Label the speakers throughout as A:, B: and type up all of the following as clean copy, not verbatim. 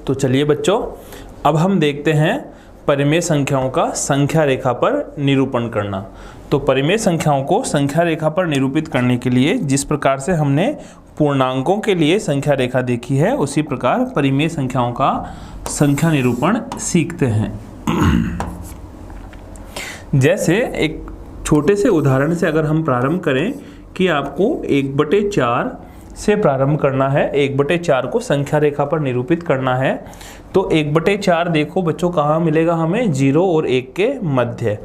A: तो चलिए बच्चों, अब हम देखते हैं परिमेय संख्याओं का संख्या रेखा पर निरूपण करना। तो परिमेय संख्याओं को संख्या रेखा पर निरूपित करने के लिए जिस प्रकार से हमने पूर्णांकों के लिए संख्या रेखा देखी है, उसी प्रकार परिमेय संख्याओं का संख्या निरूपण सीखते हैं। जैसे एक छोटे से उदाहरण से अगर हम प्रारंभ करें कि आपको 1/4 से प्रारंभ करना है, 1/4 को संख्या रेखा पर निरूपित करना है, तो 1/4 देखो बच्चों कहाँ मिलेगा हमें, 0 और 1 के मध्य।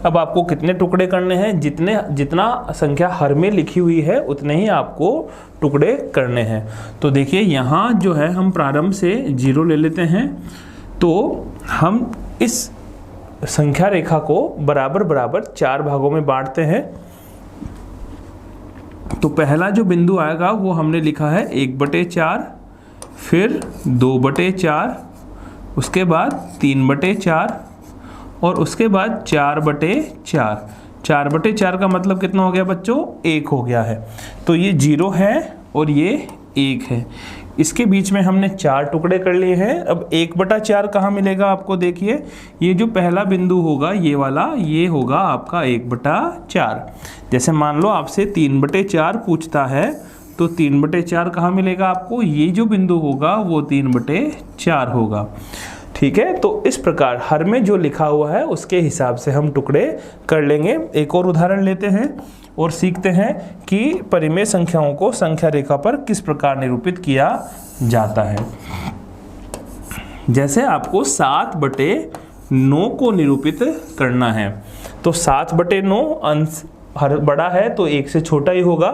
A: अब आपको कितने टुकड़े करने हैं, जितना संख्या हर में लिखी हुई है उतने ही आपको टुकड़े करने हैं। तो देखिए यहाँ जो है हम प्रारंभ से 0 ले लेते हैं, तो हम इस संख्या रेखा को बराबर बराबर 4 भागों में बांटते हैं। तो पहला जो बिंदु आएगा वो हमने लिखा है 1/4, फिर 2/4, उसके बाद 3/4 और उसके बाद 4/4। 4/4 का मतलब कितना हो गया बच्चों, 1 हो गया है। तो ये 0 है और ये 1 है, इसके बीच में हमने 4 टुकड़े कर लिए हैं। अब 1/4 कहाँ मिलेगा आपको, देखिए ये जो पहला बिंदु होगा ये वाला, ये होगा आपका 1/4। जैसे मान लो आपसे 3/4 पूछता है, तो 3/4 कहाँ मिलेगा आपको, ये जो बिंदु होगा वो 3/4 होगा। ठीक है, तो इस प्रकार हर में जो लिखा हुआ है उसके हिसाब से हम टुकड़े कर लेंगे। एक और उदाहरण लेते हैं और सीखते हैं कि परिमेय संख्याओं को संख्या रेखा पर किस प्रकार निरूपित किया जाता है। जैसे आपको 7/9 को निरूपित करना है, तो 7/9 अंश हर बड़ा है तो 1 से छोटा ही होगा।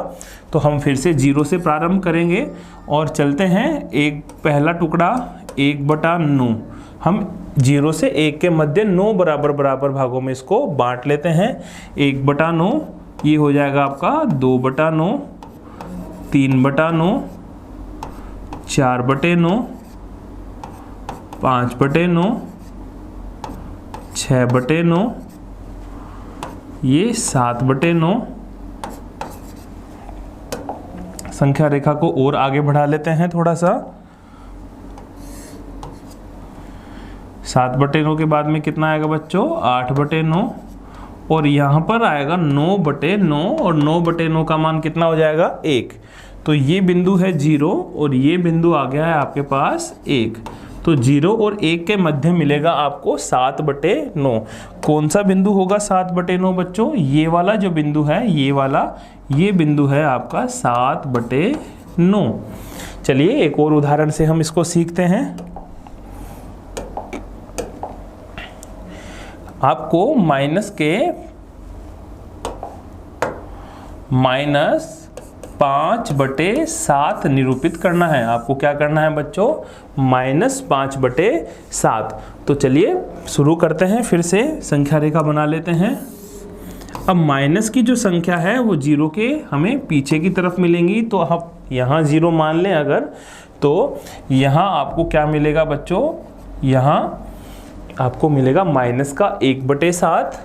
A: तो हम फिर से 0 से प्रारंभ करेंगे और चलते हैं। एक पहला टुकड़ा 1/9, हम 0 से 1 के मध्य 9 बराबर बराबर भागों में इसको बांट लेते हैं। 1/9 ये हो जाएगा आपका 2/9, 3/9, 4/9, 5/9, 6/9, ये 7/9। संख्या रेखा को और आगे बढ़ा लेते हैं थोड़ा सा। 7/9 के बाद में कितना आएगा बच्चों, 8/9 और यहाँ पर आएगा 9/9 और 9/9 का मान कितना हो जाएगा, 1। तो ये बिंदु है 0 और ये बिंदु आ गया है आपके पास 1। तो 0 और 1 के मध्य मिलेगा आपको 7/9। कौन सा बिंदु होगा 7/9 बच्चों, ये वाला जो बिंदु है, ये वाला, ये बिंदु है आपका 7/9। चलिए एक और उदाहरण से हम इसको सीखते हैं। आपको -5/7 निरूपित करना है। आपको क्या करना है बच्चों, -5/7। तो चलिए शुरू करते हैं, फिर से संख्या रेखा बना लेते हैं। अब माइनस की जो संख्या है वो 0 के हमें पीछे की तरफ मिलेंगी, तो हम यहाँ 0 मान लें अगर, तो यहाँ आपको क्या मिलेगा बच्चों, यहाँ आपको मिलेगा -1/7,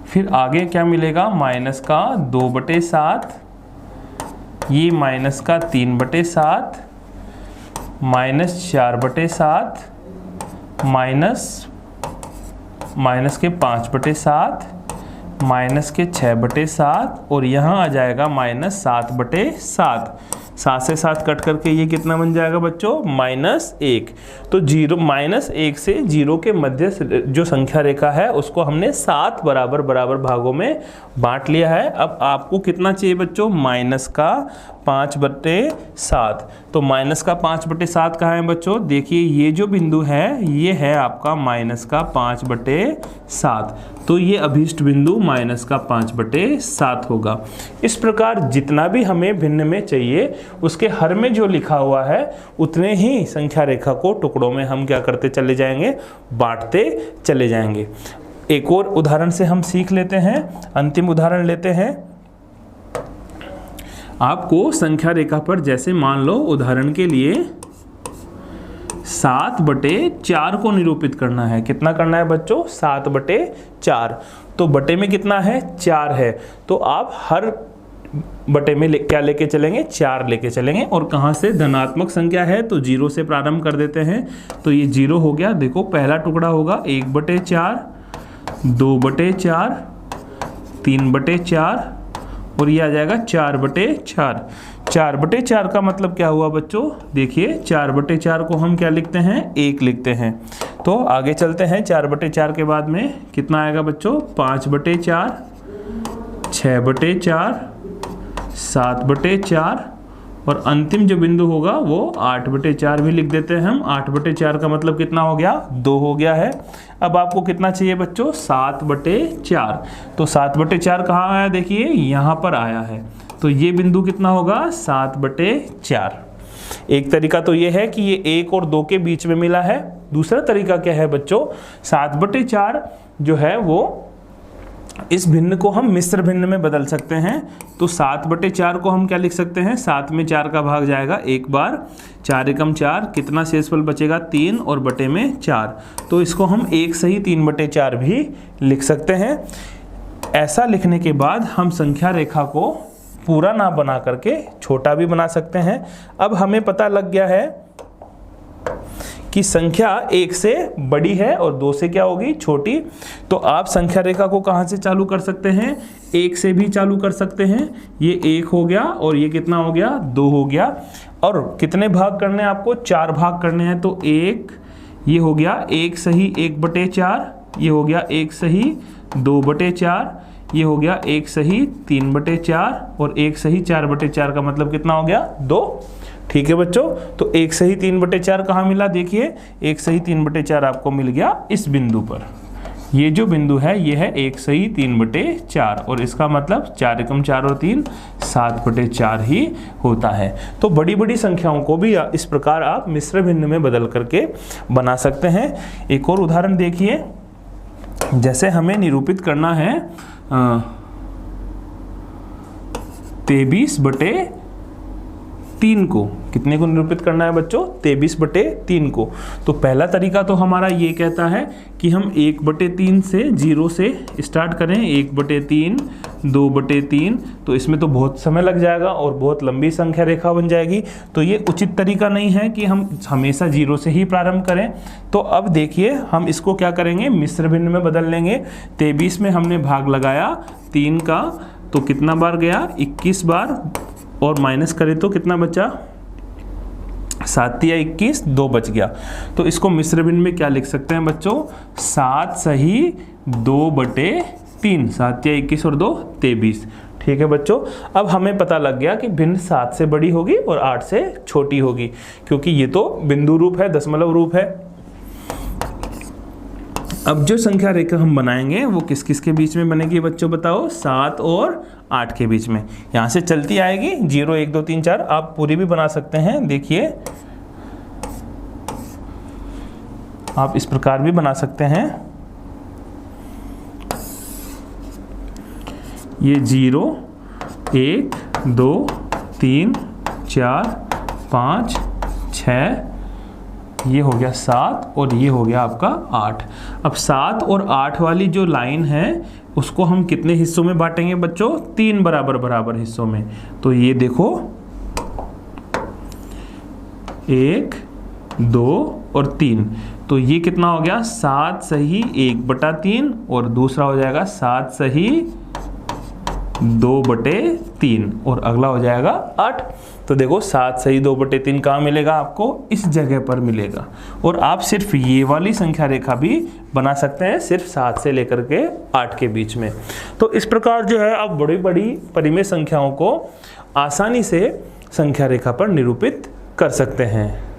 A: फिर आगे क्या मिलेगा, -2/7, ये -3/7, -4/7, -5/7, -6/7 और यहाँ आ जाएगा -7/7। 7 से 7 कट करके ये कितना बन जाएगा बच्चों, -1। तो 1 से 0 के मध्य जो संख्या रेखा है उसको हमने 7 बराबर बराबर भागों में बांट लिया है। अब आपको कितना चाहिए बच्चों, -5/7। तो -5/7 कहाँ है बच्चों, देखिए ये जो बिंदु है ये है आपका -5/7। तो ये अभीष्ट बिंदु -5/7 होगा। इस प्रकार जितना भी हमें भिन्न में चाहिए उसके हर में जो लिखा हुआ है उतने ही संख्या रेखा को टुकड़ों में हम क्या करते चले जाएंगे, बांटते चले जाएंगे। एक और उदाहरण से हम सीख लेते हैं, अंतिम उदाहरण लेते हैं। आपको संख्या रेखा पर जैसे मान लो उदाहरण के लिए 7/4 को निरूपित करना है। कितना करना है बच्चों, 7/4। तो बटे में कितना है, 4 है। तो आप हर बटे में क्या लेके चलेंगे, 4 लेके चलेंगे। और कहाँ से, धनात्मक संख्या है तो 0 से प्रारंभ कर देते हैं। तो ये 0 हो गया। देखो पहला टुकड़ा होगा 1/4, 2/4, 3/4 और ये आ जाएगा 4/4। 4/4 का मतलब क्या हुआ बच्चों, देखिए 4/4 को हम क्या लिखते हैं, 1 लिखते हैं। तो आगे चलते हैं, 4/4 के बाद में कितना आएगा बच्चों, 5/4, 6/4, 7/4 और अंतिम जो बिंदु होगा वो 8/4 भी लिख देते हैं हम। 8/4 का मतलब कितना हो गया, 2 हो गया है। अब आपको कितना चाहिए बच्चों, 7/4। तो 7/4 कहाँ आया, देखिए यहाँ पर आया है। तो ये बिंदु कितना होगा, 7/4। एक तरीका तो ये है कि ये 1 और 2 के बीच में मिला है। दूसरा तरीका क्या है बच्चों, 7/4 जो है वो इस भिन्न को हम मिश्र भिन्न में बदल सकते हैं। तो 7/4 को हम क्या लिख सकते हैं, 7 में 4 का भाग जाएगा एक बार, 4 एकम 4, कितना शेषफल बचेगा 3 और बटे में 4। तो इसको हम 1 सही 3/4 भी लिख सकते हैं। ऐसा लिखने के बाद हम संख्या रेखा को पूरा ना बना करके छोटा भी बना सकते हैं। अब हमें पता लग गया है कि संख्या 1 से बड़ी है और 2 से क्या होगी, छोटी। तो आप संख्या रेखा को कहाँ से चालू कर सकते हैं, 1 से भी चालू कर सकते हैं। ये 1 हो गया और ये कितना हो गया, 2 हो गया। और कितने भाग करने हैं आपको, 4 भाग करने हैं। तो 1 ये हो गया 1 सही 1/4, ये हो गया 1 सही 2/4, ये हो गया 1 सही 3/4 और 1 सही 4/4 का मतलब कितना हो गया, 2। ठीक है बच्चों, तो 1 सही 3/4 कहाँ मिला, देखिए 1 सही 3/4 आपको मिल गया इस बिंदु पर। ये जो बिंदु है ये है 1 सही 3/4 और इसका मतलब 4 एकम 4 और 3 7/4 ही होता है। तो बड़ी बड़ी संख्याओं को भी इस प्रकार आप मिश्र भिन्न में बदल करके बना सकते हैं। एक और उदाहरण देखिए, जैसे हमें निरूपित करना है 23/3 को। कितने को निरूपित करना है बच्चों, 23/3 को। तो पहला तरीका तो हमारा ये कहता है कि हम 1/3 से 0 से स्टार्ट करें, 1/3, 2/3। तो इसमें तो बहुत समय लग जाएगा और बहुत लंबी संख्या रेखा बन जाएगी। तो ये उचित तरीका नहीं है कि हम हमेशा 0 से ही प्रारंभ करें। तो अब देखिए हम इसको क्या करेंगे, मिश्र भिन्न में बदल लेंगे। 23 में हमने भाग लगाया 3 का, तो कितना बार गया, 21 बार। और माइनस करें तो कितना बचा, 7 या 21, 2 बच गया। तो इसको मिश्र भिन्न में क्या लिख सकते हैं बच्चों, 7 सही 2/3, 7 या 21 और 2 23। ठीक है बच्चों, अब हमें पता लग गया कि भिन्न 7 से बड़ी होगी और 8 से छोटी होगी, क्योंकि ये तो बिंदु रूप है, दशमलव रूप है। अब जो संख्या रेखा हम बनाएंगे वो किस किस के बीच में बनेगी बच्चों, बताओ, 7 और 8 के बीच में। यहाँ से चलती आएगी 0 1 2 3 4, आप पूरी भी बना सकते हैं। देखिए आप इस प्रकार भी बना सकते हैं। ये 0 1 2 3 4 5 6, ये हो गया 7 और ये हो गया आपका 8। अब 7 और 8 वाली जो लाइन है उसको हम कितने हिस्सों में बांटेंगे बच्चों, 3 बराबर बराबर हिस्सों में। तो ये देखो 1 2 और 3, तो ये कितना हो गया, 7 सही 1/3 और दूसरा हो जाएगा 7 सही 2/3 और अगला हो जाएगा 8। तो देखो 7 सही 2/3 कहाँ मिलेगा आपको, इस जगह पर मिलेगा। और आप सिर्फ ये वाली संख्या रेखा भी बना सकते हैं, सिर्फ 7 से लेकर के 8 के बीच में। तो इस प्रकार जो है आप बड़ी बड़ी परिमेय संख्याओं को आसानी से संख्या रेखा पर निरूपित कर सकते हैं।